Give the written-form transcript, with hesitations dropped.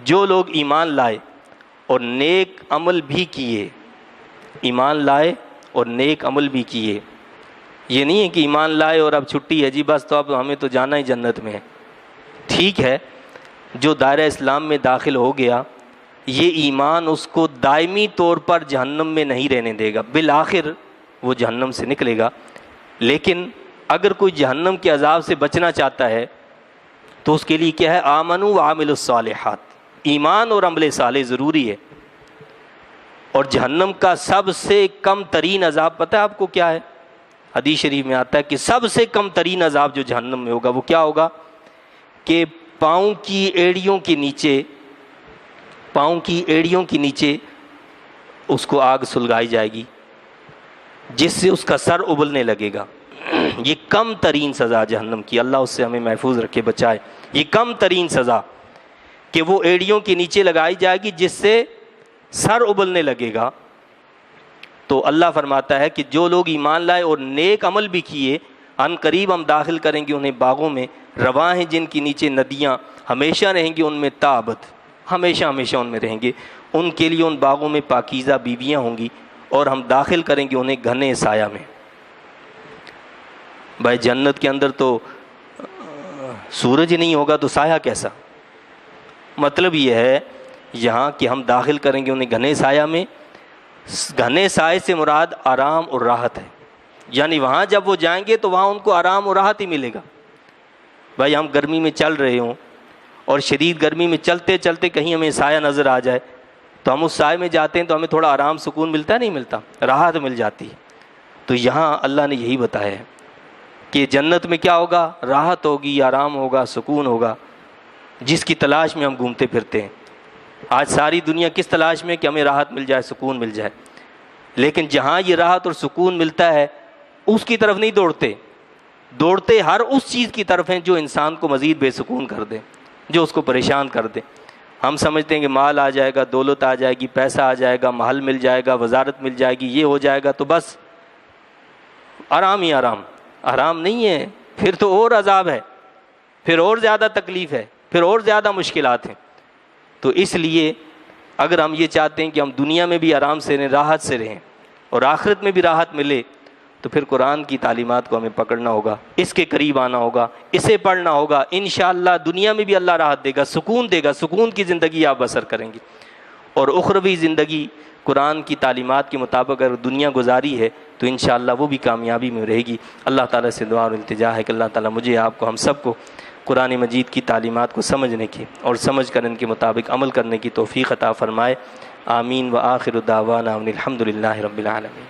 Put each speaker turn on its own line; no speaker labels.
جو لوگ ایمان لائے اور نیک عمل بھی کیے، ایمان لائے اور نیک عمل بھی کیے، یہ نہیں ہے کہ ایمان لائے اور اب چھٹی ہے جی بس تو اب ہمیں تو جانا ہی جنت میں ہے۔ ٹھیک ہے، جو دائرہ اسلام میں داخل ہو گیا یہ ایمان اس کو دائمی طور پر جہنم میں نہیں رہنے دے گا، بالآخر وہ جہنم سے نکلے گا۔ لیکن اگر کوئی جہنم کے عذاب سے بچنا چاہتا ہے تو اس کے لیے کیا ہے؟ آمنوا وعملوا الصالحات، ایمان اور عمل صالح ضروری ہے۔ اور جہنم کا سب سے کم ترین عذاب پتہ ہے آپ کو کیا ہے؟ حدیث شریف میں آتا ہے کہ سب سے کم ترین عذاب جو جہنم میں ہوگا وہ کیا ہوگا کہ پاؤں کی ایڑیوں کے نیچے اس کو آگ سلگائی جائے گی جس سے اس کا سر ابلنے لگے گا۔ یہ کم ترین سزا جہنم کی، اللہ اس سے ہمیں محفوظ رکھے بچائے۔ یہ کم ترین سزا کہ وہ ایڑیوں کے نیچے لگائی جائے گی جس سے سر ابلنے لگے گا۔ تو اللہ فرماتا ہے کہ جو لوگ ایمان لائے اور نیک عمل بھی کیے ان قریب ہم داخل کریں گے انہیں باغوں میں، رواں ہیں جن کے نیچے ندیاں، ہمیشہ رہیں گے ان میں تا ابد، ہمیشہ ہمیشہ ان میں رہیں گے۔ ان کے لیے ان باغوں میں پاکیزہ بیویاں ہوں گی اور ہم داخل کریں گے انہیں گھنے سایہ میں۔ بھائی جنت کے اندر تو سورج نہیں ہوگا تو سایہ کیسا؟ مطلب یہ ہے یہاں کہ ہم داخل کریں گے انہیں گھنے سایہ میں۔ گھنے سائے سے مراد آرام اور راحت ہے، یعنی وہاں جب وہ جائیں گے تو وہاں ان کو آرام اور راحت ہی ملے گا۔ بھائی ہم گرمی میں چل رہے ہوں اور شدید گرمی میں چلتے چلتے کہیں ہمیں سایہ نظر آ جائے تو ہم اس سائے میں جاتے ہیں تو ہمیں تھوڑا آرام سکون ملتا ہے، نہیں ملتا؟ راحت مل جاتی ہے۔ تو یہاں اللہ نے یہی بتایا ہے کہ جنت میں کیا ہوگا؟ راحت ہوگی، آرام ہوگا، سکون ہوگا، جس کی تلاش میں ہم گھومتے پھرتے ہیں۔ آج ساری دنیا کس تلاش میں کہ ہمیں راحت مل جائے، سکون مل جائے، لیکن جہاں یہ راحت اور سکون ملتا ہے اس کی طرف نہیں دوڑتے ہر اس چیز کی طرف ہیں جو انسان کو مزید بے سکون کر دے، جو اس کو پریشان کر دے۔ ہم سمجھتے ہیں کہ مال آ جائے گا، دولت آ جائے گی، پیسہ آ جائے گا، محل مل جائے گا، وزارت مل جائے گی، یہ ہو جائے گا تو بس آرام ہی آرام۔ آرام نہیں ہے، پھر تو اور عذاب ہے، پھر اور زیادہ تکلیف ہے، پھر اور زیادہ مشکلات ہیں۔ تو اس لیے اگر ہم یہ چاہتے ہیں کہ ہم دنیا میں بھی آرام سے رہیں، راحت سے رہیں اور آخرت میں بھی راحت ملے تو پھر قرآن کی تعلیمات کو ہمیں پکڑنا ہوگا، اس کے قریب آنا ہوگا، اسے پڑھنا ہوگا۔ انشاءاللہ دنیا میں بھی اللہ راحت دے گا، سکون دے گا، سکون کی زندگی آپ بسر کریں گے، اور اخروی زندگی قرآن کی تعلیمات کے مطابق اگر دنیا گزاری ہے تو انشاءاللہ وہ بھی کامیابی میں رہے گی۔ اللہ تعالیٰ سے دعا اور التجا ہے کہ اللہ تعالیٰ مجھے آپ کو، ہم سب کو قرآن مجید کی تعلیمات کو سمجھنے کی اور سمجھ کر ان کے مطابق عمل کرنے کی توفیق عطا فرمائے۔ آمین۔ وآخر دعوانا ان الحمد للہ رب العالمین۔